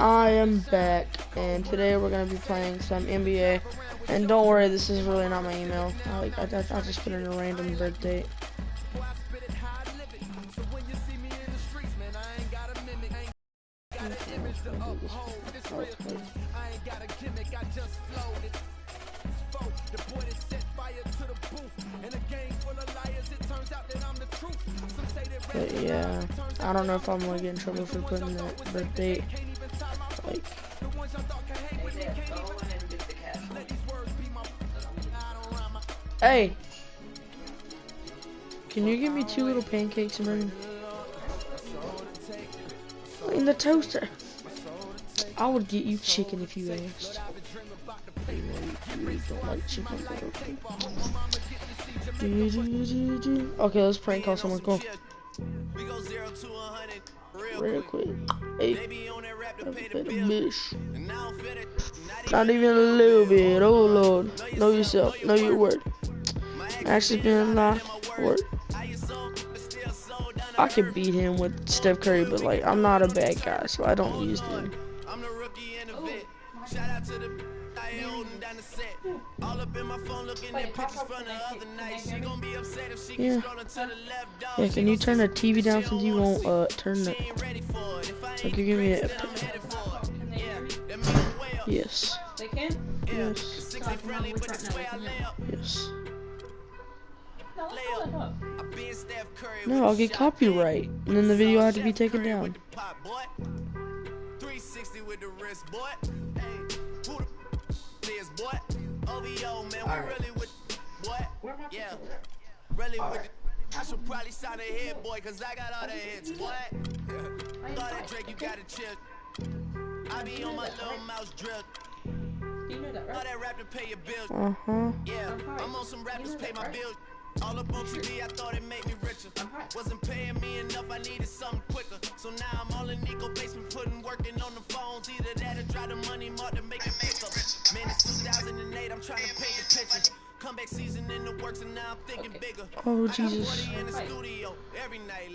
I am back, and today we're gonna be playing some NBA. And don't worry, this is really not my email. I just put in a random birth date. But yeah, I don't know if I'm gonna get in trouble for putting that birth date. Like, hey, can you give me 2 little pancakes and bring them in the toaster? I would get you chicken if you asked. You don't like chicken. Okay, let's prank call someone. Go. Real quick. Hey, a bit of bitch. Not even a little bit. Oh Lord. Know yourself. Know your word. Actually been locked. Word. I could beat him with Steph Curry, but like I'm not a bad guy, so I don't use them. Shout out to the holding down the set. All up in my phone looking at pictures from the other night. She gonna be upset if she keeps scrolling to the left. Yeah, can you turn the TV down since you won't turn the like you give me a yes. They can? Yes. Yes. No, I'll get copyright, and then the video had to be taken down. 360 with the wrist, boy. Hey, who the is, boy? OVO, man, we really with, boy. Yeah, really with. I should probably sign a hit, boy, cause I got all the hits, boy. Thought that Drake, you gotta chill. I be on my little mouse drip. You know that, right? All that rap to pay your bills. Yeah, I'm on some rappers pay my bills. All up on TV, I thought it made me richer. Wasn't paying me enough, I needed something quicker. So now I'm all in Nico basement, working on the phones. Either that or try the money mark to make it pick up. Man, it's 2008, I'm trying to paint the picture. Comeback season in the works, and now I'm thinking bigger. Oh, Jesus.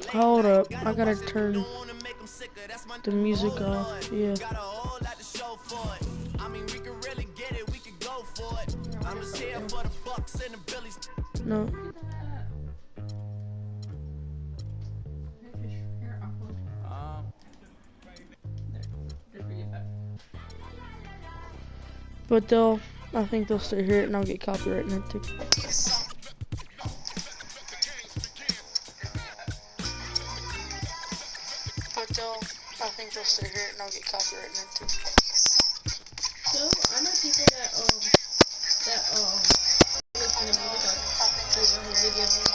Hold up, I gotta turn the music off. Yeah. I mean, we can really get it, we can go for it. I'm just here for the bucks and the billies. No. But I think they'll still hear it and I'll get copyright in it too. But I think they'll still hear it and I'll get copyright in it too. So, I know people that listen to music on videos.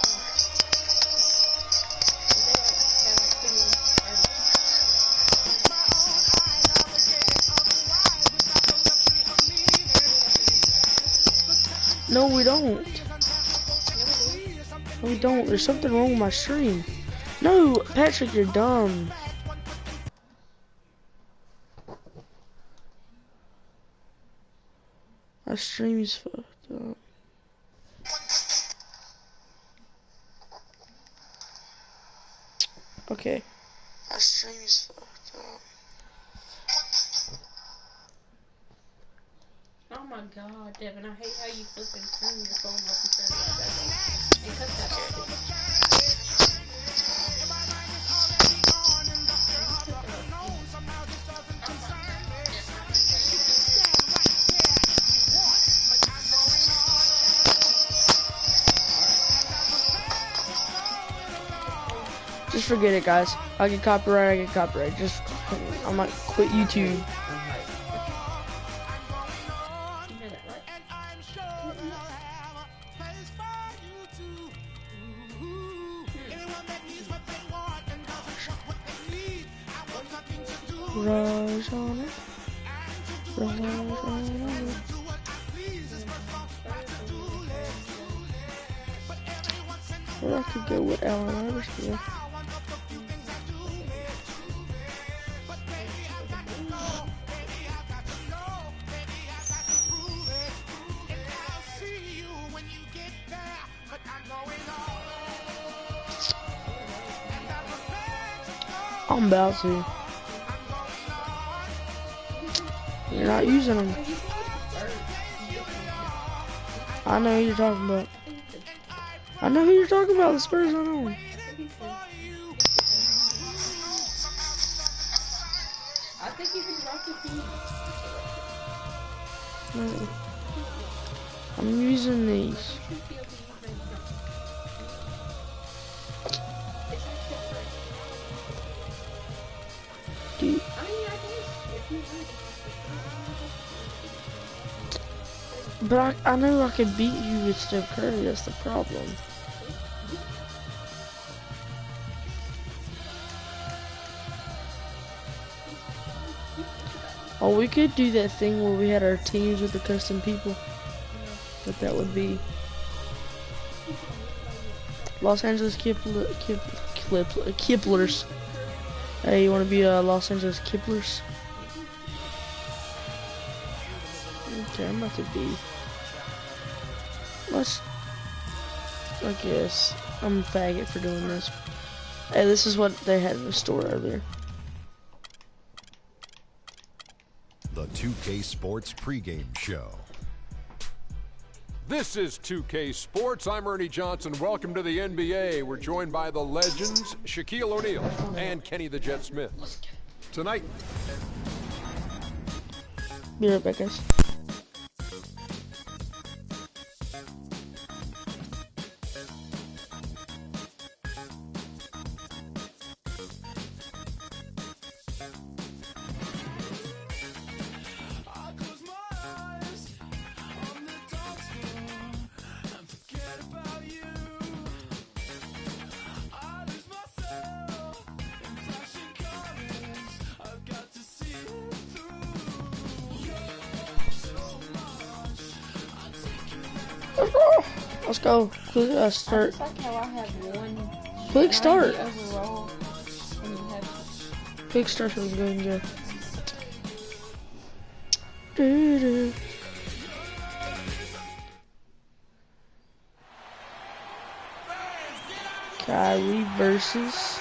No, we don't. No, we don't. There's something wrong with my stream. No, Patrick, you're dumb. My stream is fucked up. Okay. My stream is fucked up. Oh my God, Devin, I hate how you flipping turn your phone up and turn it back on. And cut that out. Just forget it, guys. I get copyright. Just, I might quit YouTube. Or I could go with Allen Iverson. I'm about to. You're not using them. I know who you're talking about. I know who you're talking about. The Spurs, I know. I think you can rock the team. No. I'm using these. Dude. But I know I can beat you with Steph Curry. That's the problem. Oh, we could do that thing where we had our teams with the custom people. But that would be Los Angeles Kiplers. Hey, you want to be Los Angeles Kiplers? Okay, I'm about to be. I guess I'm a faggot for doing this. Hey, this is what they had in the store earlier. The 2K Sports pregame show. This is 2K Sports. I'm Ernie Johnson. Welcome to the NBA. We're joined by the legends Shaquille O'Neal and Kenny the Jet Smith. Tonight. Be right back, guys. Let's go. Quick start. I like how I have one. Quick start. Overall, and you have Quick start so we can go and go. Kyrie versus.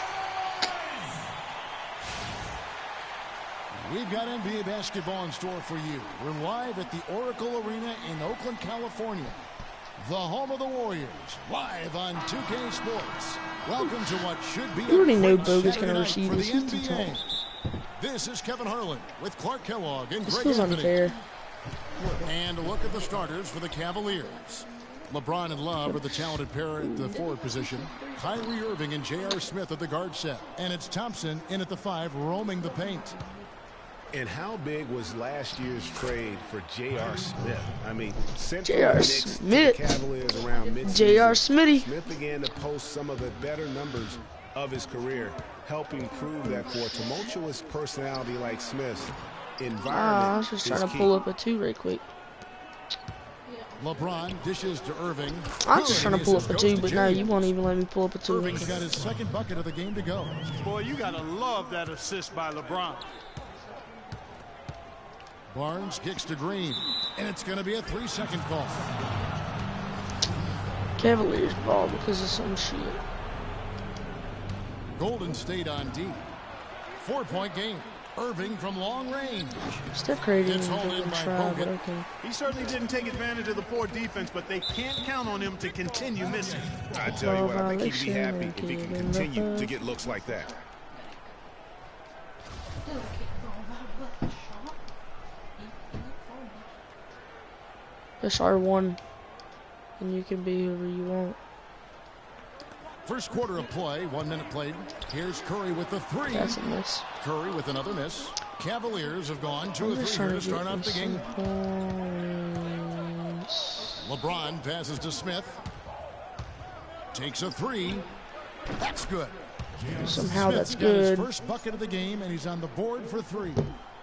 We've got NBA basketball in store for you. We're live at the Oracle Arena in Oakland, California. The home of the Warriors, live on 2K Sports. Welcome to what should be You already know great Bogut is Saturday going to night receive for this. the He's too tall. NBA. This is Kevin Harlan with Clark Kellogg and This Greg feels Anthony. unfair. And a look at the starters for the Cavaliers. LeBron and Love are the talented pair at the forward position. Kyrie Irving and J.R. Smith at the guard set. And it's Thompson in at the 5, roaming the paint. And how big was last year's trade for J.R. Smith? I mean, sent from J.R. the Knicks to the Smith. Cavaliers around mid-season. J.R. Smitty. Smith began to post some of the better numbers of his career, helping prove that for a tumultuous personality like Smith's, environment I was just is trying to key. pull up a 2 right quick. LeBron dishes to Irving. I'm just trying to pull up a Goes 2, to but no, you James. won't even let me pull up a 2. Irving's got his second bucket of the game to go. Boy, you gotta love that assist by LeBron. Barnes kicks to Green, and it's going to be a 3-second call. Cavaliers ball because of some shit. Golden State on D. 4-point game. Irving from long range. Steph Curry didn't It's hauled even in by try, but Bogut. okay. He certainly didn't take advantage of the poor defense, but they can't count on him to continue missing. I tell you what, I think he'd be happy if he can continue to get looks like that. Push R1, and you can be whoever you want. First quarter of play, 1 minute played. Here's Curry with the 3. That's a miss. Curry with another miss. Cavaliers have gone 2 I'm of 3 just here trying to to start get out the some game. points. LeBron passes to Smith. Takes a 3. That's good. Somehow Smith's that's got his good. first bucket of the game, and he's on the board for 3.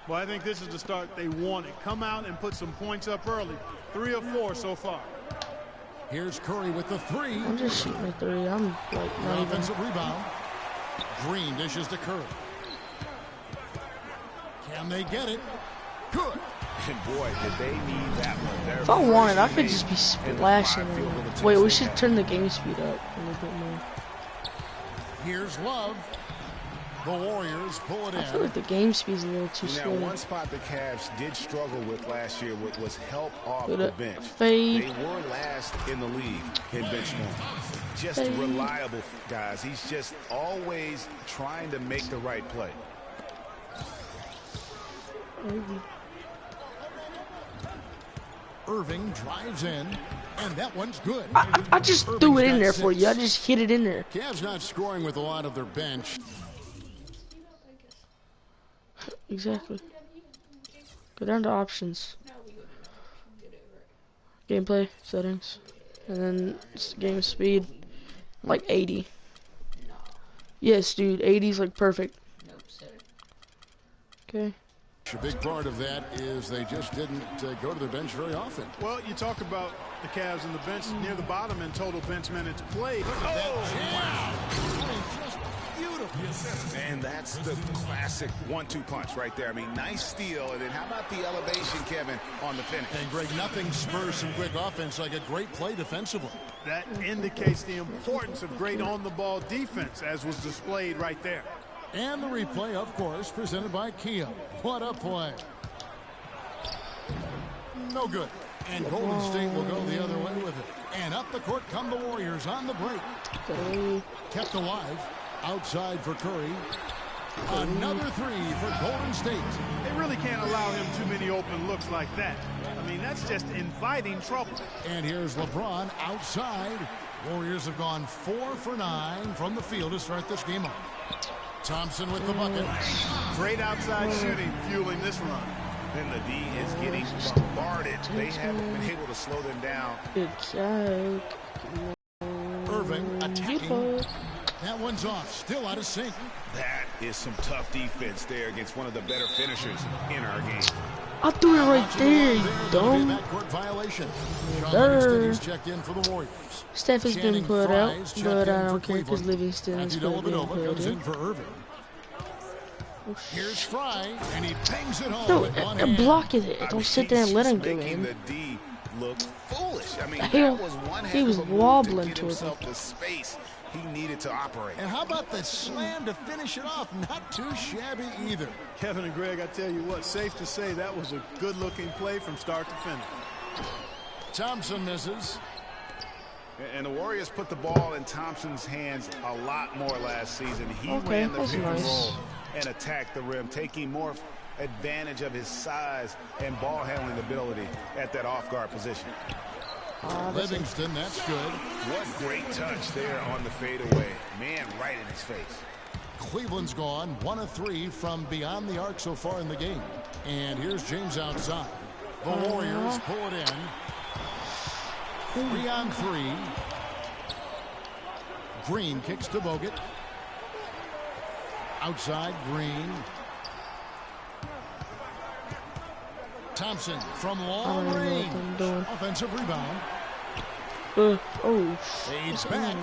Well, I think this is the start they wanted. Come out and put some points up early. 3 of 4 so far. Here's Curry with the 3. I'm just shooting a 3. I'm like An not even. offensive rebound. Green dishes to Curry. Can they get it? Good. And boy, did they need that one. Their If I wanted, I first could make just be in the splashing. 5 field goal attempts Wait, we they should had. turn the game speed up a little bit more. Here's Love. The Warriors pull it I feel in. like the game speed's a little too Now, slow. one spot the Cavs did struggle with last year was help off Good the up. bench. Fade. They were last in the league in bench one. Just Fade. reliable guys. He's just always trying to make the right play. Irving drives in, and that one's good. I just threw it in there for you. I just hit it in there. Cavs not scoring with a lot of their bench. Exactly. Go down to options. Gameplay settings. And then game speed. Like 80. Yes, dude. 80's like perfect. Okay. A big part of that is they just didn't go to their bench very often. Well, you talk about the Cavs and the bench near the bottom in total bench minutes played. And that's the classic 1-2 punch right there. I mean, nice steal. And then how about the elevation, Kevin, on the finish? And Greg, nothing spurs some quick offense like a great play defensively. That indicates the importance of great on-the-ball defense, as was displayed right there. And the replay, of course, presented by Kia. What a play. No good. And Golden State will go the other way with it. And up the court come the Warriors on the break. Kept alive. Outside for Curry. Another three for Golden State. They really can't allow him too many open looks like that. I mean, that's just inviting trouble. And here's LeBron outside. Warriors have gone 4 for 9 from the field to start this game off. Thompson with the bucket. Great outside shooting fueling this run. Then the D is getting bombarded. They haven't been able to slow them down. Good job. Irving attacking. That one's off. Still out of sync. That is some tough defense there against one of the better finishers in our game. I threw it right there, you dumb. Backcourt violation. Sean There. Livingston is checked in for the Warriors. Steph has been Channing put out, Frye's checked but in I for don't care because Cleveland. Livingston is Matthew going to be Dellavedova comes put in for Irving. Here's Frye, and he bangs it home No, with one hand. block it. Don't sit there and let him go Making in. the D look foolish. I mean, He- that was one he heck was of a move wobbling to get towards himself the space he needed to operate. And how about the slam to finish it off? Not too shabby either. Kevin and Greg, I tell you what, safe to say that was a good-looking play from start to finish. Thompson misses. And the Warriors put the ball in Thompson's hands a lot more last season. He Okay, ran the that's pick and nice. roll and attacked the rim, taking more advantage of his size and ball handling ability at that off-guard position. Livingston, that's good. What great touch there on the fadeaway. Man, right in his face. Cleveland's gone 1 of 3 from beyond the arc so far in the game. And here's James outside. The Warriors pull it in. 3 on 3. Green kicks to Bogut. Outside Green. Thompson from long I don't know what range. I'm doing. Offensive rebound. Oh, Fades back.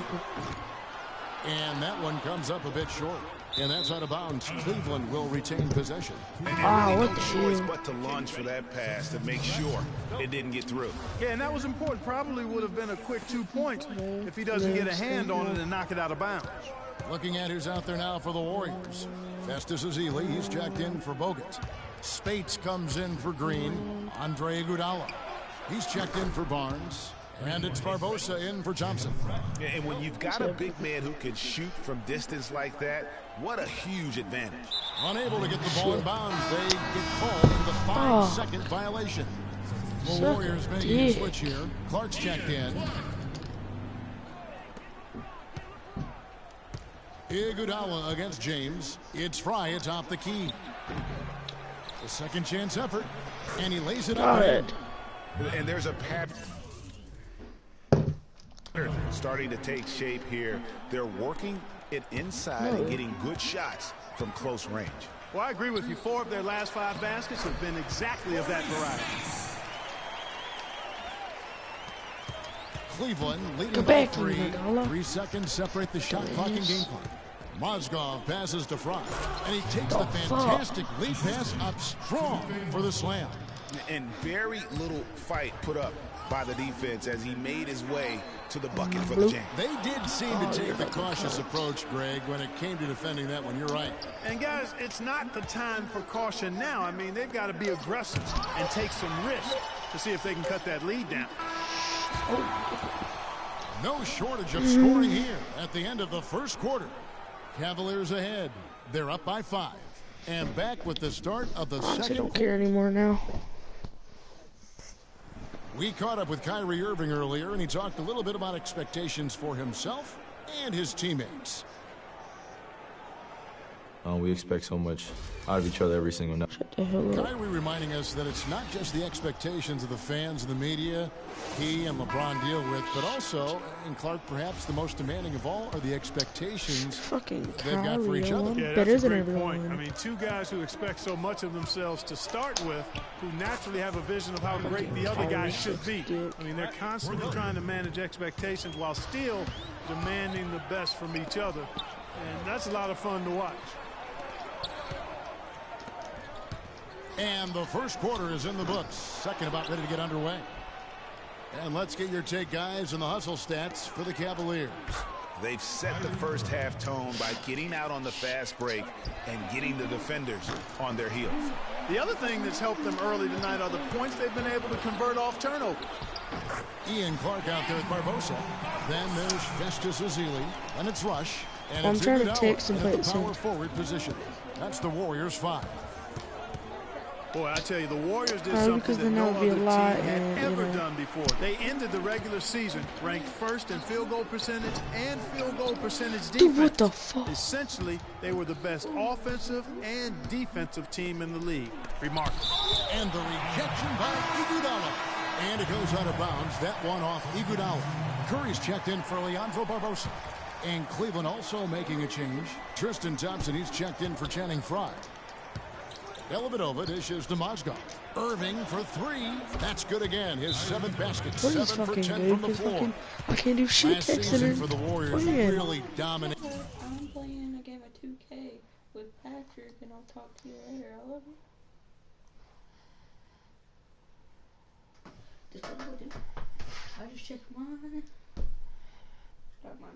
And that one comes up a bit short. And that's out of bounds. Cleveland will retain possession. wow, what No the choice hell? but to lunge for that pass to make sure it didn't get through. Yeah, and that was important. Probably would have been a quick 2 points if he doesn't get a hand on it and knock it out of bounds. Looking at who's out there now for the Warriors. Festus Ezeli, he's jacked in for Bogut. Spates comes in for Green. Andre Iguodala, he's checked in for Barnes. And it's Barbosa in for Thompson. And when you've got a big man who can shoot from distance like that, what a huge advantage. Unable to get the ball in bounds, they get called for the 5-second violation. The Warriors making a switch here. Clark's checked in. Iguodala against James. It's Frye atop the key. The second chance effort. And he lays it up. And there's a pattern starting to take shape here. They're working it inside and getting good shots from close range. Well, I agree with you. 4 of their last 5 baskets have been exactly of that variety. Cleveland leading Go by back, 3. Iguodala. 3 seconds separate the shot clock and game clock. Mozgov passes to Frye. And he takes the fantastic lead pass up strong for the slam. And very little fight put up by the defense as he made his way to the bucket for the jam. They did seem to take the cautious approach, Greg, when it came to defending that one. You're right. And, guys, it's not the time for caution now. I mean, they've got to be aggressive and take some risk to see if they can cut that lead down. No shortage of scoring here at the end of the first quarter. Cavaliers ahead. They're up by 5. And back with the start of the second. I don't care anymore now. We caught up with Kyrie Irving earlier, and he talked a little bit about expectations for himself and his teammates. We expect so much out of each other every single night. Kyrie reminding us that it's not just the expectations of the fans and the media he and LeBron deal with, but also, and Clark, perhaps the most demanding of all, are the expectations they've got for each other. Yeah, that's a great point. I mean, two guys who expect so much of themselves to start with, who naturally have a vision of how great the other guy should be. I mean, they're constantly trying to manage expectations while still demanding the best from each other. And that's a lot of fun to watch. And the first quarter is in the books. Second about ready to get underway. And let's get your take, guys, on the hustle stats for the Cavaliers. They've set the first half tone by getting out on the fast break and getting the defenders on their heels. The other thing that's helped them early tonight are the points they've been able to convert off turnover. Ian Clark out there with Barbosa. Then there's Festus Ezeli. And it's Rush. And I'm it's trying to Iguodala text and at play the it power soon. forward position. That's the Warriors 5. Boy, I tell you, the Warriors did something that no other team had ever done before. They ended the regular season ranked first in field goal percentage and field goal percentage defense. Dude, what the fuck? Essentially, they were the best offensive and defensive team in the league. Remarkable. And the rejection by Iguodala. And it goes out of bounds. That one off Iguodala. Curry's checked in for Leandro Barbosa. And Cleveland also making a change. Tristan Thompson, he's checked in for Channing Frye. Dellavedova dishes to Mozgov. Irving for 3. That's good again. His 7th basket. What is 7 for fucking 10 dude? from the He's floor. fucking, I can't do shit. Last season for the Warriors really dominated. I'm playing a game of 2K with Patrick, and I'll talk to you later. I love you. Just what I do. I just check mine. Start mine.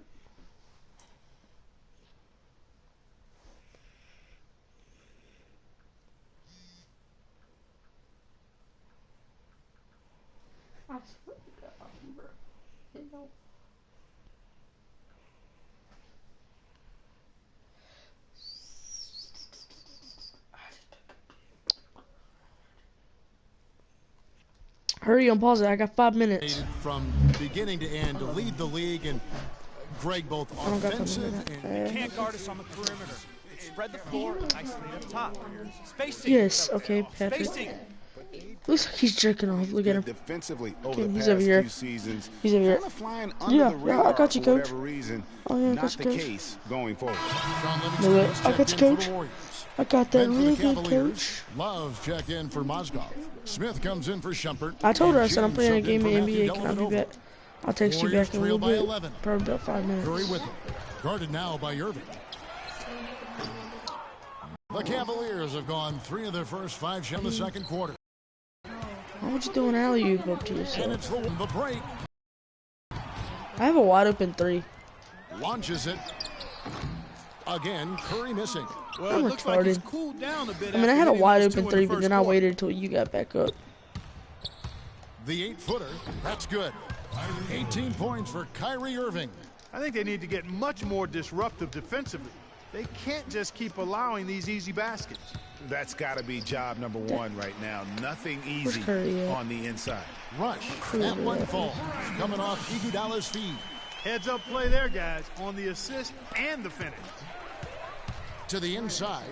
I swear to God, bro. They don't. Hurry and pause it. I got 5 minutes. From beginning to end to lead the league, and Greg both offensive and You can't guard us on the perimeter. Spread the floor and isolate up top. Spacing. Yes, okay, Patrick. Spacing. Looks like he's jerking off. Look at him. Defensively over Okay, the he's past over here. few seasons, He's over here. kind of flying under Yeah, the yeah, I radar got you, for coach. whatever reason. Oh, yeah, I Not got the you, coach. case going forward. Sean Livingston No, is I checked got you, in for coach. the Warriors. I got that Then for really the good, Cavaliers, coach. Love checked in for Mozgov. Smith comes in for Shumpert. I told her, I And said I'm James playing a subbed in game for of Matthew NBA. Can I be Dellavedova. back? I'll text you Warriors back in a trail little by bit. 11. Probably about 5 minutes. Curry with it. Guarded now by Irving. The Cavaliers have gone 3 of their first 5 shots in the second quarter. Why would you throw an alley-oop up to And yourself? it's the break. I have a wide open 3. Launches it. Again, Curry missing. Well, I'm it looks like he's retarded. cooled down a bit. I mean, I had a after wide hitting those open two in 3, the but first then I quarter. waited until you got back up. The 8-footer. That's good. 18 points for Kyrie Irving. I think they need to get much more disruptive defensively. They can't just keep allowing these easy baskets. That's got to be job number 1 right now. Nothing easy Curry at? on the inside. Rush. That one falls. Coming off Iguodala's feed. Heads up play there, guys, on the assist and the finish. To the inside.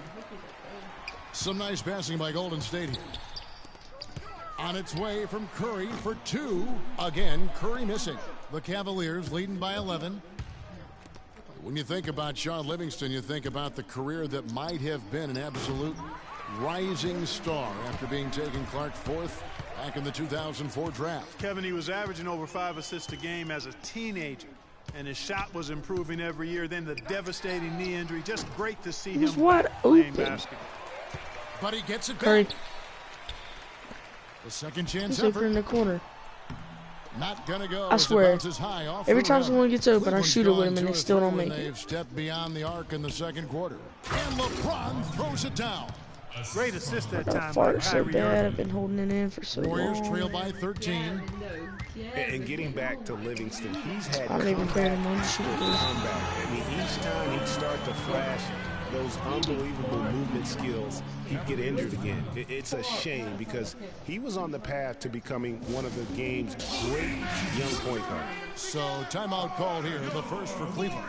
Some nice passing by Golden State here. On its way from Curry for 2. Again, Curry missing. The Cavaliers leading by 11. When you think about Sean Livingston, you think about the career that might have been an absolute rising star after being taken Clark 4th back in the 2004 draft. Kevin, he was averaging over 5 assists a game as a teenager, and his shot was improving every year. Then the devastating knee injury. Just great to see He was him wide playing open. basketball. But he gets it Curry. back. The second chance He's over effort. in the corner. Not gonna go. I swear. High off Every the time rim. someone gets open, I Cleveland's shoot it with gone them, and they 2 still of don't 3 make when it. They've stepped beyond the arc in the second quarter. And LeBron throws it down. Great assist that I time by fart so Kyrie bad. Irving. I've been holding it in for so Warriors long. trail by 13. And getting back to Livingston, he's had I don't even care comeback anymore. after Shoot it. comeback. I mean, each time he'd start to flash those unbelievable movement skills, he'd get injured again. It's a shame because he was on the path to becoming one of the game's great young point guards. So timeout called here, the first for Cleveland.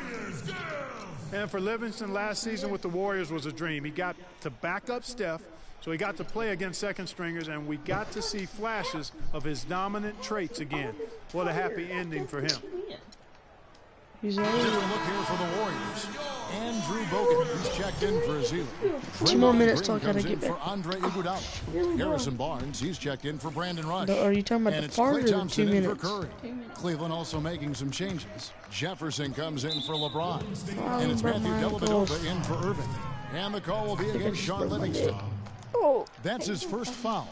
And for Livingston, last season with the Warriors was a dream. He got to back up Steph, so he got to play against second stringers, and we got to see flashes of his dominant traits again. What a happy ending for him. He's Different look here for the Warriors. Andrew Bogut, he's checked in for Azili. 2 more minutes till I Green gotta comes in get back. for Andre Iguodala. Harrison Barnes, he's checked in for Brandon Rush. Are you talking about And the it's part Klay or the Thompson 2 in for minutes? Curry. Cleveland also making some changes. Jefferson comes in for LeBron. Oh, And it's but Matthew my Dellavedova ankles. in for Irving. And the call will be I against just Sean broke my Livingston. neck. Oh. That's his first foul.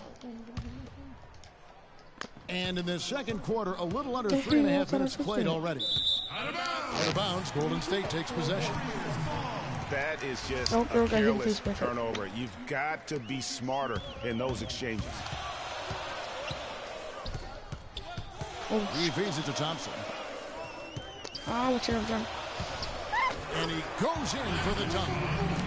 And in the second quarter, a little under 3.5 minutes played already. Out of bounds, Golden State takes possession. That is just Oh, a girl got hit in careless the face. turnover. You've got to be smarter in those exchanges. He feeds it to Thompson. Oh, what's up, John? And he goes in for the dunk.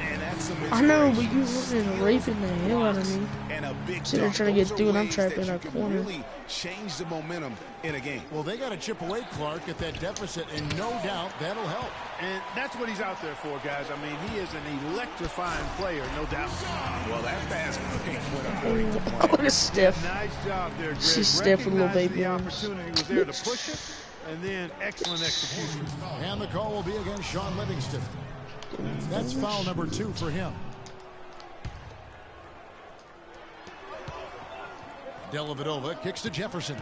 And that's some I know, but you fucking raping the hell out of me. And a big So they're dunk. trying to get Those are through, and I'm ways trapped that in you a can corner. Really change the momentum in a game. Well, they got to chip away, Clark, at that deficit, and no doubt that'll help. And that's what he's out there for, guys. I mean, he is an electrifying player, no doubt. Well, that basket ain't what according to Oh, look at Steph. Nice job there, Greg. She's Steph with little Recognized baby the arms. opportunity was there to push it, and then excellent execution. And the call will be against Sean Livingston. That's foul number 2 for him. Dellavedova kicks to Jefferson.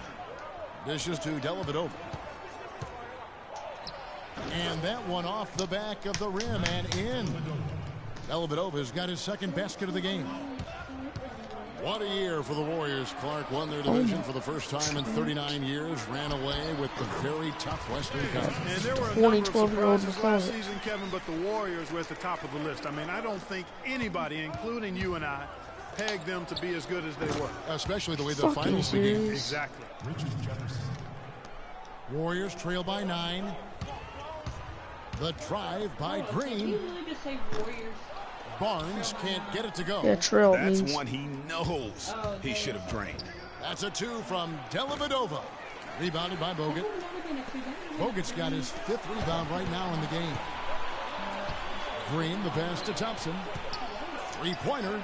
Dishes to Dellavedova. And that one off the back of the rim and in. Dellavedova's got his second basket of the game. What a year for the Warriors. Clark won their division for the first time in 39 years. Ran away with the very tough Western Conference. And there were a 20, number of 12-year-old surprises last season, Kevin, but the Warriors were at the top of the list. I mean, I don't think anybody, including you and I, pegged them to be as good as they were. Especially the way the Fucking finals began. serious? Exactly. Warriors trail by 9. The drive by Green. Barnes can't get it to go. Yeah, trail That's means. one he knows he should have drained. That's a 2 from Dellavedova. Rebounded by Bogut. Bogut's got his 5th rebound right now in the game. Green, the pass to Thompson. 3-pointer.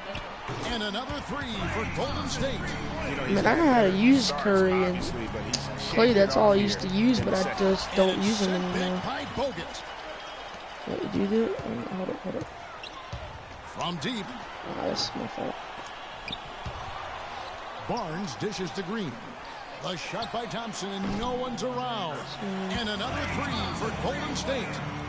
And another 3 for Golden State. I mean, I know how to use Curry and Clay. That's all I used to use, but I just don't use them anymore. By Bogut. What did you do? Oh, hold up. From deep. Oh, that's my fault. Barnes dishes to Green. A shot by Thompson and no one's around. And another 3 for Golden State.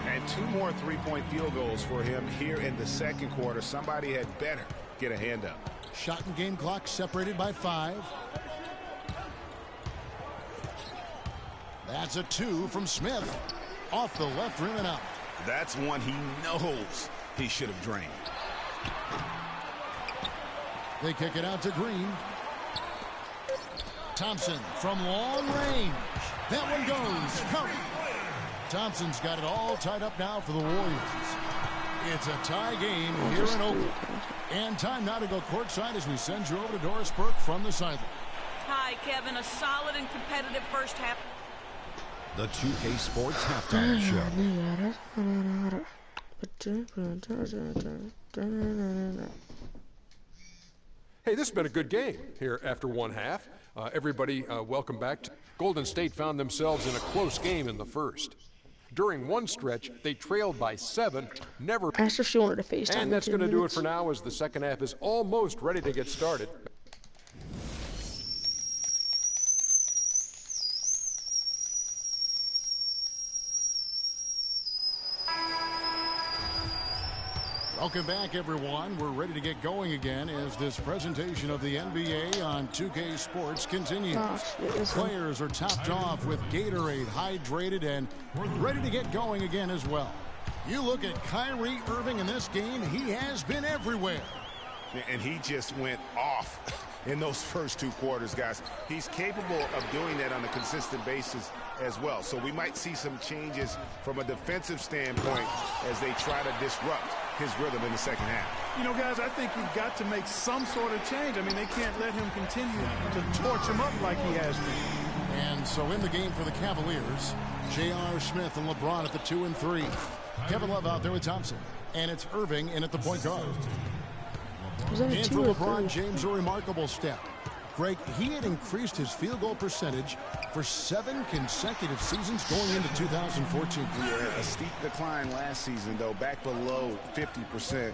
And 2 more three-point field goals for him here in the second quarter. Somebody had better get a hand up. Shot and game clock separated by 5. That's a 2 from Smith. Off the left rim and out. That's one he knows he should have drained. They kick it out to Green. Thompson from long range. That one goes. Curry. Thompson's got it all tied up now for the Warriors. It's a tie game here in Oakland. And time now to go courtside as we send you over to Doris Burke from the sideline. Hi, Kevin. A solid and competitive first half. The 2K Sports Halftime Show. Hey, this has been a good game here after one half. Everybody, welcome back. Golden State found themselves in a close game in the first. During one stretch, they trailed by 7, never. Asked if she wanted to FaceTime. And that's going to do it for now as the second half is almost ready to get started. Welcome back, everyone. We're ready to get going again as this presentation of the NBA on 2K Sports continues. Players are topped off with Gatorade, hydrated, and ready to get going again as well. You look at Kyrie Irving in this game, he has been everywhere. And he just went off in those first 2 quarters, guys. He's capable of doing that on a consistent basis as well. So we might see some changes from a defensive standpoint as they try to disrupt his rhythm in the second half. You know, guys, I think you've got to make some sort of change. I mean, they can't let him continue to torch him up like he has been. And so in the game for the Cavaliers, J.R. Smith and LeBron at the 2 and 3. Kevin Love out there with Thompson. And it's Irving in at the point guard. And for LeBron James, a remarkable step. Greg, he had increased his field goal percentage for 7 consecutive seasons going into 2014. Yeah, a steep decline last season, though, back below 50%.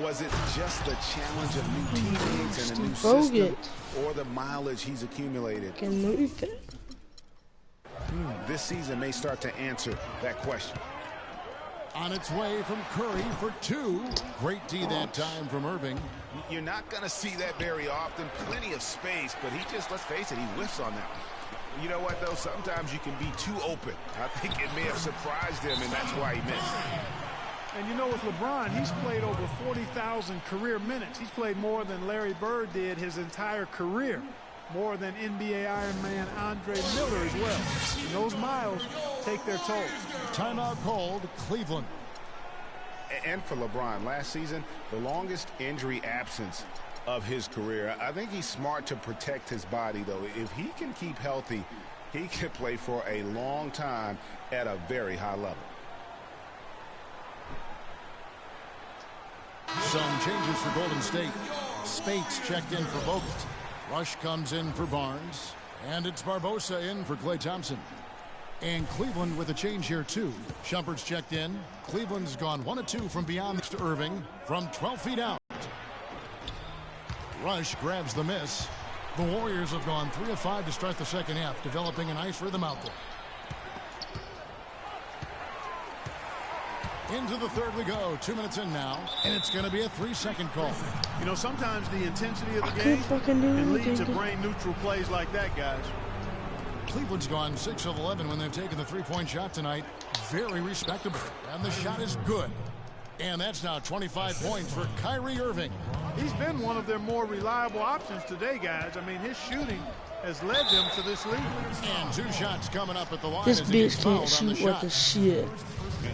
Was it just the challenge of new teammates and a new system, or the mileage he's accumulated? Can move it. This season may start to answer that question. On its way from Curry for 2. Great D that time from Irving. You're not going to see that very often. Plenty of space, but he just, let's face it, he whiffs on that. You know what, though? Sometimes you can be too open. I think it may have surprised him, and that's why he missed. And you know, with LeBron, he's played over 40,000 career minutes. He's played more than Larry Bird did his entire career. More than NBA Iron Man Andre Miller as well. And those miles take their toll. Timeout called, Cleveland. And for LeBron, last season, the longest injury absence of his career. I think he's smart to protect his body, though. If he can keep healthy, he can play for a long time at a very high level. Some changes for Golden State. Spates checked in for Bogut. Rush comes in for Barnes. And it's Barbosa in for Klay Thompson. And Cleveland with a change here, too. Shumpert's checked in. Cleveland's gone 1 of 2 from beyond to Irving from 12 feet out. Rush grabs the miss. The Warriors have gone 3 of 5 to start the second half, developing a nice rhythm out there. Into the third we go. 2 minutes in now, and it's going to be a 3-second call. You know, sometimes the intensity of the game can lead to brain-neutral plays like that, guys. Cleveland's gone 6 of 11 when they've taken the 3-point shot tonight. Very respectable, and the shot is good. And that's now 25 points for Kyrie Irving. He's been one of their more reliable options today, guys. I mean, his shooting has led them to this lead. And 2 shots coming up at the line. This bitch can't shoot worth a shit.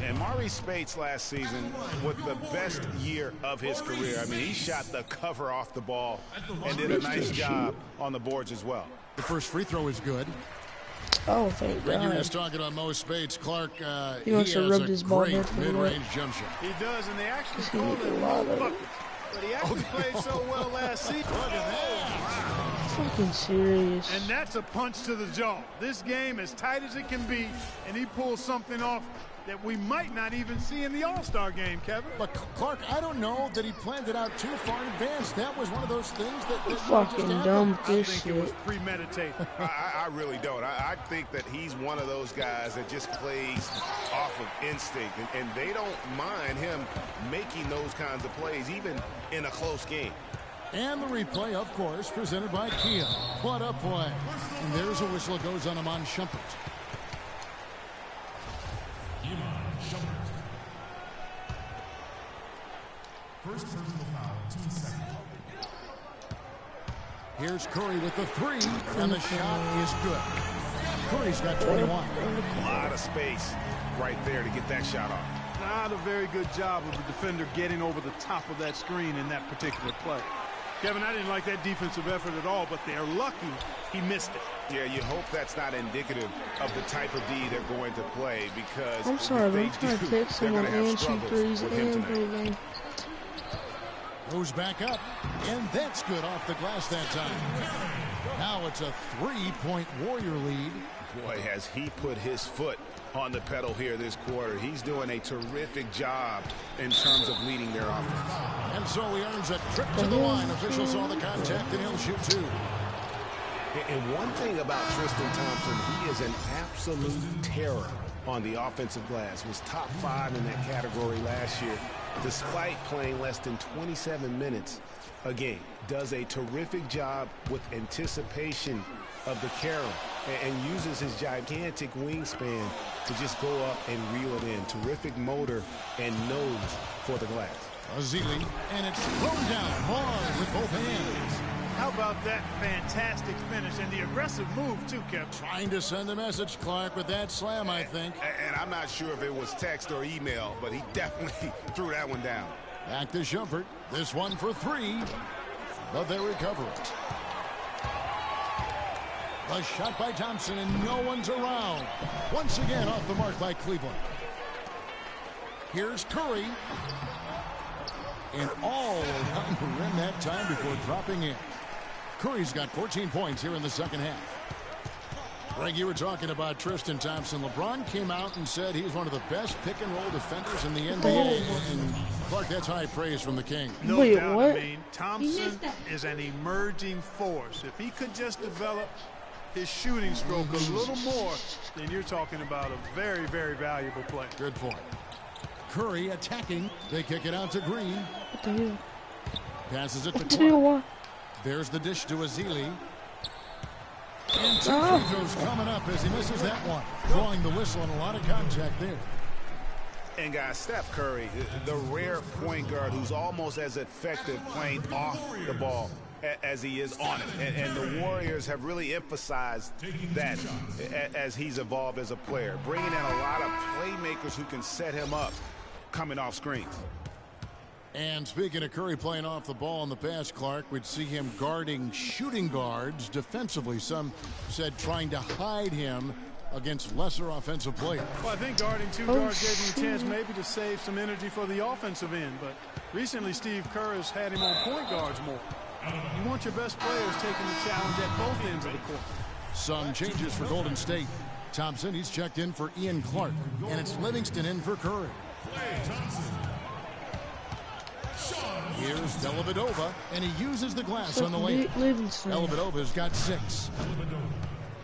And Maurice Spates last season with the best year of his career. I mean, he shot the cover off the ball and did a nice job on the boards as well. The first free throw is good. Oh, thank God. He was talking about Mo Spates. Clark, he wants to rub his ball great mid-range jump shot. He does, and they actually call him Mo Bucket. But he actually played so well last season. Look at that. Fucking serious. And that's a punch to the jaw. This game as tight as it can be, and he pulls something off that we might not even see in the All-Star game, Kevin. But Clark, I don't know that he planned it out too far in advance. That was one of those things that fucking dumb I think it was premeditated. I really don't. I think that he's one of those guys that just plays off of instinct, and they don't mind him making those kinds of plays, even in a close game. And the replay, of course, presented by Kia. What a play. And there's a whistle that goes on Iman Shumpert. First personal foul, 2 seconds. Here's Curry with the 3, and the shot is good. Curry's got 21. A lot of space right there to get that shot off. Not a very good job of the defender getting over the top of that screen in that particular play. Kevin, I didn't like that defensive effort at all, but they're lucky he missed it. Yeah, you hope that's not indicative of the type of D they're going to play, because I'm sorry, but I'm trying to take someone and shoot threes and play game. Goes back up, and that's good off the glass that time. Now it's a 3-point Warrior lead. Boy, has he put his foot on the pedal here this quarter. He's doing a terrific job in terms of leading their offense. And so he earns a trip to the line. Officials saw the contact, and he'll shoot 2. And one thing about Tristan Thompson, he is an absolute terror on the offensive glass. Was top 5 in that category last year. despite playing less than 27 minutes a game. Does a terrific job with anticipation of the carry and uses his gigantic wingspan to just go up and reel it in. Terrific motor and nose for the glass. Ezeli, and it's thrown down hard with both hands. How about that fantastic finish and the aggressive move, too, Kevin? Trying to send a message, Clark, with that slam, I think. And I'm not sure if it was text or email, but he definitely threw that one down. Back to Shumpert. This one for 3, but they recover it. The shot by Thompson, and no one's around. Once again off the mark by Cleveland. Here's Curry. And all around the rim that time before dropping in. Curry's got 14 points here in the second half. Greg, you were talking about Tristan Thompson. LeBron came out and said he's one of the best pick-and-roll defenders in the NBA. And Clark, that's high praise from the King. No doubt. What? I mean, Thompson is an emerging force. If he could just develop his shooting stroke a little more, then you're talking about a very, very valuable player. Good point. Curry attacking. They kick it out to Green. What the hell? Passes it to Clark. There's the dish to Ezeli. And 2 free throws coming up as he misses that one. Drawing the whistle and a lot of contact there. And guys, Steph Curry, the rare point guard who's almost as effective playing off the ball as he is on it. And the Warriors have really emphasized that as he's evolved as a player. Bringing in a lot of playmakers who can set him up coming off screens. And speaking of Curry playing off the ball in the past, Clark, we'd see him guarding shooting guards defensively. Some said trying to hide him against lesser offensive players. Well, I think guarding 2 guards gave him a chance maybe to save some energy for the offensive end. But recently, Steve Kerr has had him on point guards more. You want your best players taking the challenge at both ends of the court. Some changes for Golden State. Thompson, he's checked in for Ian Clark. And it's Livingston in for Curry. Here's Dellavedova, and he uses the glass on the lane. Dellavedova's got 6.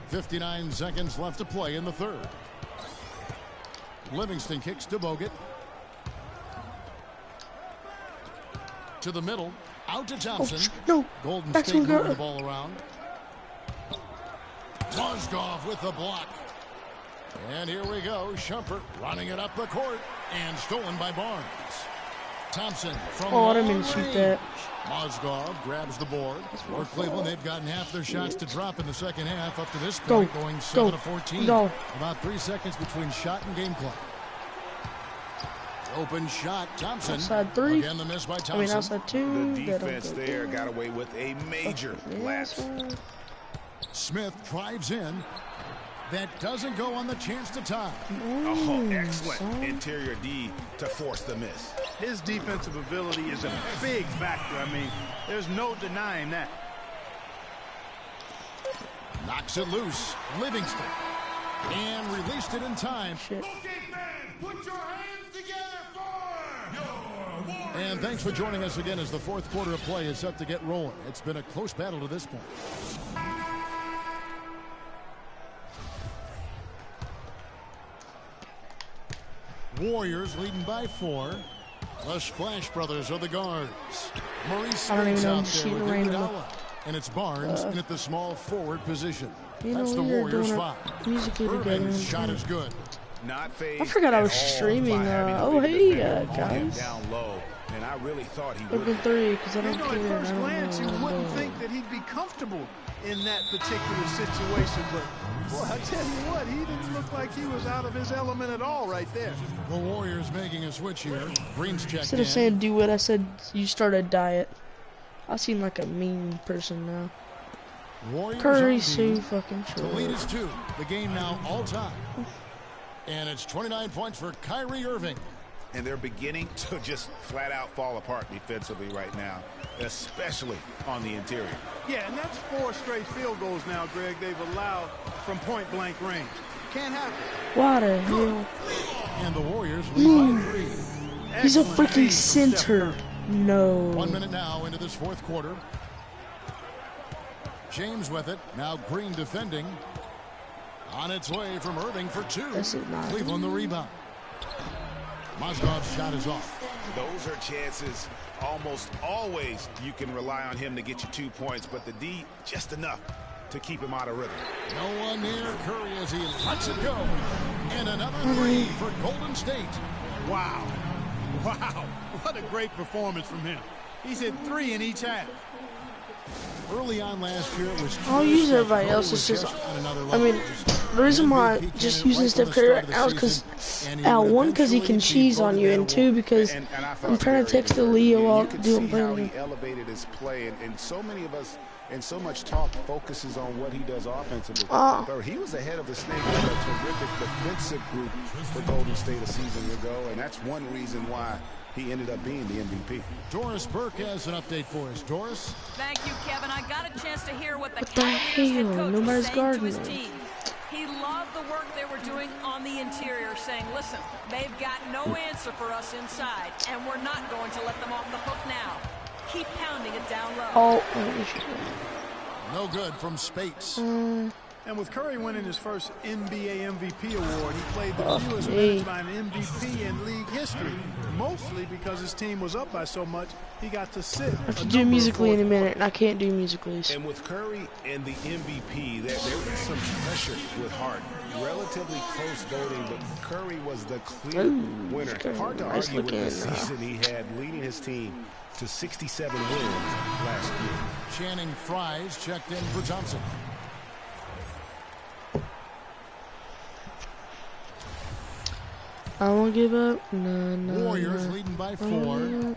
59 seconds left to play in the third. Livingston kicks to Bogut. To the middle. Out to Thompson. No. Golden State moving the ball around. Mozgov with the block. And here we go. Shumpert running it up the court. And stolen by Barnes. Thompson from I didn't mean to shoot that. Mozgov grabs the board. For Cleveland, they've gotten half their shots to drop in the second half up to this point, going 7 of 14. About 3 seconds between shot and game clock. Open shot, Thompson. Outside 3. Again, the miss by Thompson. I mean, outside 2. The defense there got away with a major lapse. Smith drives in. That doesn't go on the chance to tie. Oh, excellent interior D to force the miss. His defensive ability is a big factor. I mean, there's no denying that. Knocks it loose. Livingston. And released it in time. Okay, man, put your hands together for your Warriors. And thanks for joining us again as the fourth quarter of play is set to get rolling. It's been a close battle to this point. Warriors leading by 4. The Splash Brothers are the guards. Maurice Spence out there with Iguodala. And it's Barnes in at the small forward position. That's the Warriors 5. Irving's shot is good. Not phased. I forgot I was streaming. Oh, hey, guys. Down low. And I really thought he would. Open 3, because I don't care. At first glance, you wouldn't think that he'd be comfortable in that particular situation, but boy, I tell you what, he didn't look like he was out of his element at all right there. The Warriors making a switch here. Green's checked Instead of saying do what I said, you start a diet. I seem like a mean person now. Warriors Curry's so fucking short. The lead is 2. The game now all time. And it's 29 points for Kyrie Irving. And they're beginning to just flat out fall apart defensively right now, especially on the interior. Yeah, and that's 4 straight field goals now, Greg, they've allowed from point-blank range. Can't happen. What the hell? And the Warriors lead by 3. He's a freaking center. No. 1 minute now into this fourth quarter. James with it. Now Green defending. On its way from Irving for 2. This is not. Cleveland the rebound. Mozgov's shot is off. Those are chances almost always you can rely on him to get you 2 points, but the D, just enough to keep him out of rhythm. No one near Curry as he lets it go. And another three for Golden State. Wow. Wow. What a great performance from him. He's hit 3 in each half. Early on last year, it was I'll use everybody else. It's just, I mean, the reason why I'm just using Steph Curry right now is because, one, because he can cheese on you, and two, because I'm trying to text the Leo while doing playing. He elevated his play, and so many of us, and so much talk focuses on what he does offensively. But he was ahead of the Snake with a terrific defensive group for Golden State a season ago, and that's one reason why he ended up being the MVP. Doris Burke has an update for us. Doris? Thank you, Kevin. I got a chance to hear what the hell? Nobody's saying to his guarding team. He loved the work they were doing on the interior, saying, listen, they've got no answer for us inside, and we're not going to let them off the hook now. Keep pounding it down low. No good from Spates. And with Curry winning his first NBA MVP award, he played the fewest minutes by an MVP in league history, mostly because his team was up by so much, he got to sit. I have to do musically in a minute, and I can't do musicallys. And with Curry and the MVP, there was some pressure with Harden. Relatively close voting, but Curry was the clear winner. Hard to argue with the season he had, leading his team to 67 wins last year. Channing Frye's checked in for Thompson. I won't give up. No. Warriors leading by 4. No.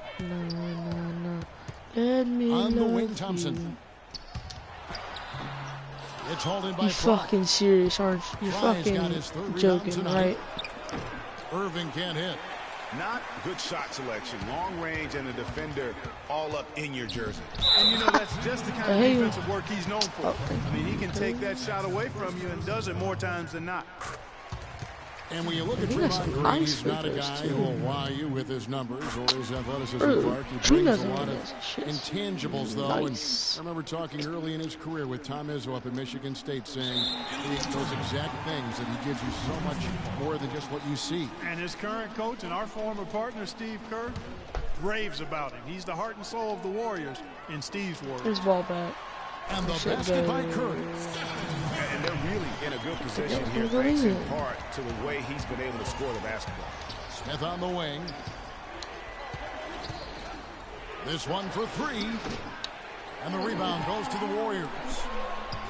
Let me on the wing, love Thompson. you. It's holding by You fucking serious, aren't you? You're fucking joking, right? Irving can't hit. Not good shot selection, long range, and a defender all up in your jersey. And you know, that's just the kind of defensive work he's known for. I mean, he can take that shot away from you and does it more times than not. And when you look at Draymond Green, he's not a guy who will wow you with his numbers or his athleticism, Clark. He brings a lot of intangibles, though. And I remember talking early in his career with Tom Izzo up at Michigan State, saying those exact things, that he gives you so much more than just what you see. And his current coach and our former partner, Steve Kerr, raves about him. He's the heart and soul of the Warriors in Steve's words. His ball back. And the basket by Curry. And they're really in a good position here, thanks in part to the way he's been able to score the basketball. Smith on the wing. This one for 3. And the rebound goes to the Warriors.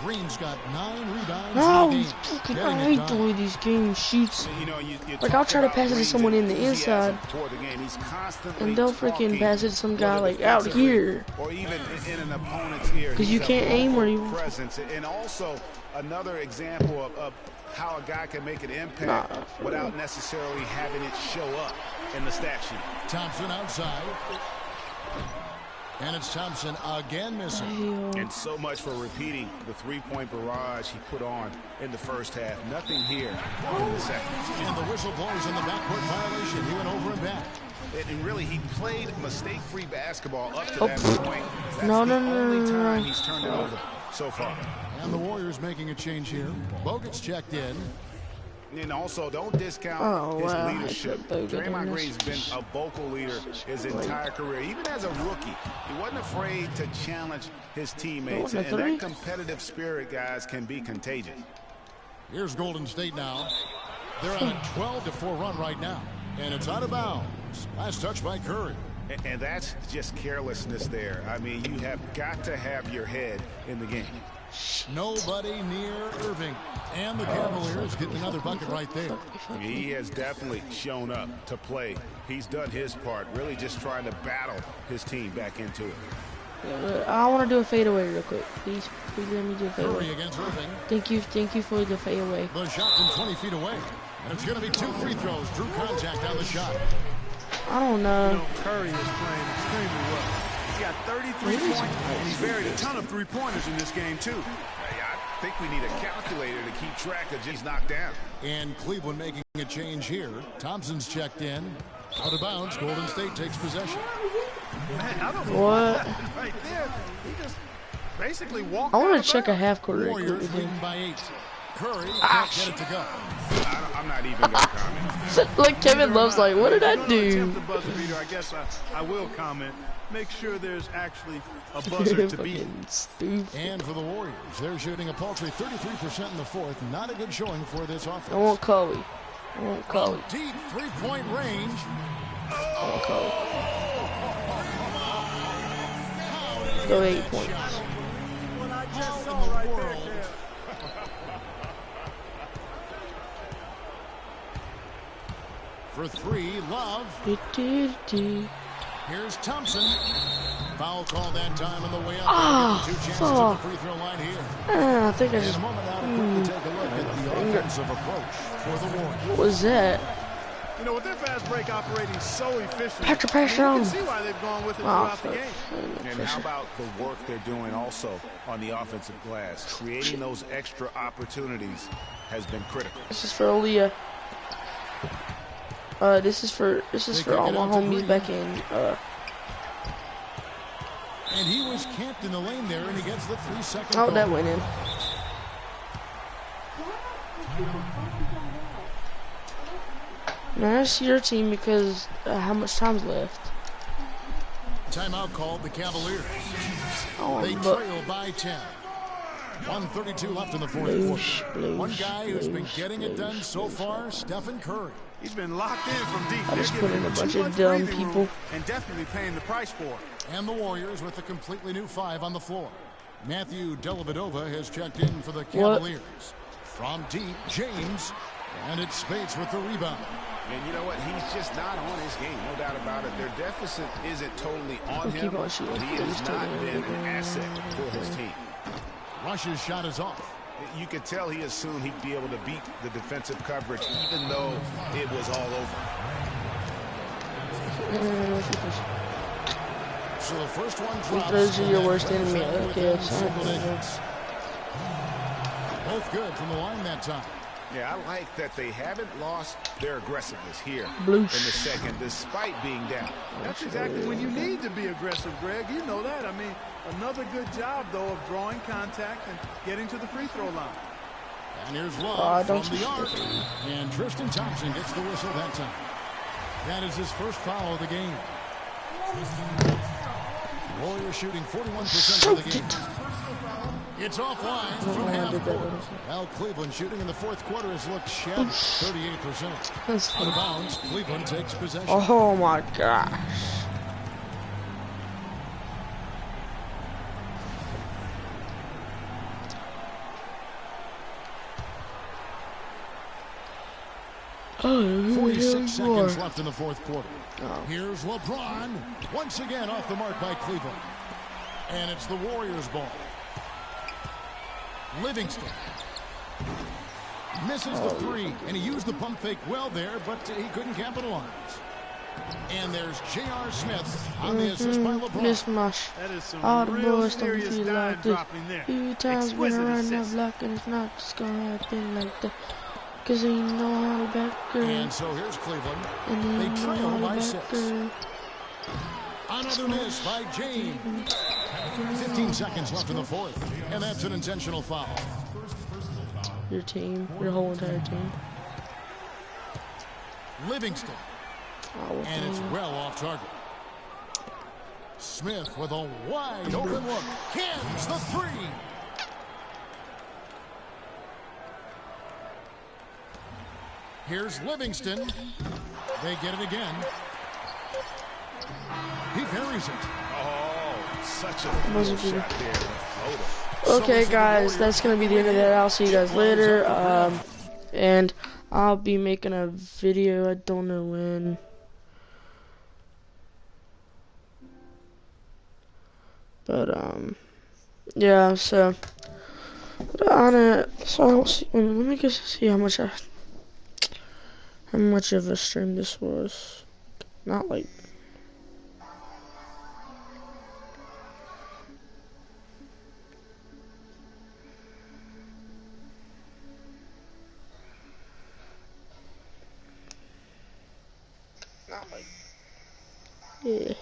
Green's got 9 rebounds in the game. I hate the way these games shoots. Like, I'll try to pass it to someone in the inside, and they'll freaking pass it to some guy like out here. Or even in an opponent's ear. Because you can't aim or you. Presence. And also another example of how a guy can make an impact without necessarily having it show up in the stat sheet. Thompson outside. And it's Thompson again missing. And so much for repeating the three-point barrage he put on in the first half. Nothing here in the second. And the whistle blows in the backcourt violation. He went over and back. And really, he played mistake-free basketball up to that point. That's No. the only time he's turned it over so far. And the Warriors making a change here. Bogut's checked in. And also, don't discount his leadership. Draymond Green's been a vocal leader his entire career. Even as a rookie, he wasn't afraid to challenge his teammates. And that competitive spirit, guys, can be contagious. Here's Golden State now. They're on a 12-4 run right now. And it's out of bounds. Last touch by Curry. And that's just carelessness there. I mean, you have got to have your head in the game. Nobody near Irving. And the Cavaliers getting another bucket right there. He has definitely shown up to play. He's done his part, really just trying to battle his team back into it. I want to do a fadeaway real quick. Please let me do a fadeaway. Curry against Irving. Thank you for the fadeaway. The shot from 20 feet away. And it's going to be 2 free throws. Drew contact on the shot. I don't know. You know, Curry is playing extremely well. He's got 33 points, and he's buried a ton of three-pointers in this game, too. I think we need a calculator to keep track of just knocked down. And Cleveland making a change here. Thompson's checked in. Out of bounds. Golden State takes possession. Man, I don't know what? Right there, he just basically walked. I want to check a half court. Warriors leading by 8. Curry can't get it to go. I'm I'm not even gonna comment. Like Kevin Love's like, what did I do? The buzzer beater, I guess I will comment. Make sure there's actually a buzzer to beat. And for the Warriors, they're shooting a paltry 33% in the fourth. Not a good showing for this offense. I want Kobe. I want Kobe. Deep three-point range. I want Kobe. Go 8 points. For three, Love. Here's Thompson. Foul call that time on the way up. Two chances at the free throw line here. I think I just. In a moment now to quickly take a look at the offensive approach for the Warriors. What was that? You know, with their fast break operating so efficiently, Patrick pressure on. you can see why they've gone with it throughout the game. And how about the work they're doing also on the offensive glass? Creating those extra opportunities has been critical. This is for Aaliyah. This is for all my homies back in. And he was camped in the lane there, and he gets the 3-second. Oh, that went in. Now I see your team because how much time's left? Timeout called the Cavaliers. Oh, they trail by 10. 1:32 left in the fourth quarter. One guy who's been getting it done so far, Stephen Curry. He's been locked in from deep. I just put in a bunch of dumb people. And definitely paying the price for it. And the Warriors with a completely new 5 on the floor. Matthew Dellavedova has checked in for the Cavaliers. From deep, James. And it's Spates with the rebound. And you know what? He's just not on his game. No doubt about it. Their deficit isn't totally on him, but he has not been an asset for his team. Rush's shot is off. You could tell he assumed he'd be able to beat the defensive coverage, even though it was all over. So the first one drops. Those are your worst enemy. Okay, both good from the line that time. Yeah, I like that they haven't lost their aggressiveness here Bloosh. in the second, despite being down. That's exactly when you need to be aggressive, Greg. You know that. I mean, another good job, though, of drawing contact and getting to the free throw line. And here's Love from the arc. And Tristan Thompson gets the whistle that time. That is his first foul of the game. Warriors shooting 41% of the game. It's offline from half court. Well, Cleveland shooting in the fourth quarter has looked shabby, 38%. Out of bounds, Cleveland takes possession. Oh my gosh. Oh, 46 seconds left in the fourth quarter. Here's LeBron, once again off the mark by Cleveland. And it's the Warriors' ball. Livingston misses the three, and he used the pump fake well there, but he couldn't capitalize. And there's J.R. Smith on the assist by LeBron. Mismatch. All the boys don't feel like this. Few times when I run that block, and it's not just gonna happen like that. Cause they know how to back girl. And so here's Cleveland. They trail by 6. Another miss by James. 15 seconds left in the fourth, and that's an intentional foul. Your team, your whole entire team. Livingston. And it's well off target. Smith with a wide open look. Cans the three. Here's Livingston. They get it again. He buries it. Oh, such a shot there. Okay, guys, that's gonna be the end of that. I'll see you guys later. And I'll be making a video. I don't know when. But yeah. So I'll see. Let me just see how much of a stream this was. Not like. Yeah.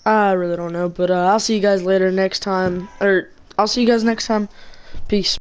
I really don't know, but I'll see you guys later next time. Or I'll see you guys next time. Peace.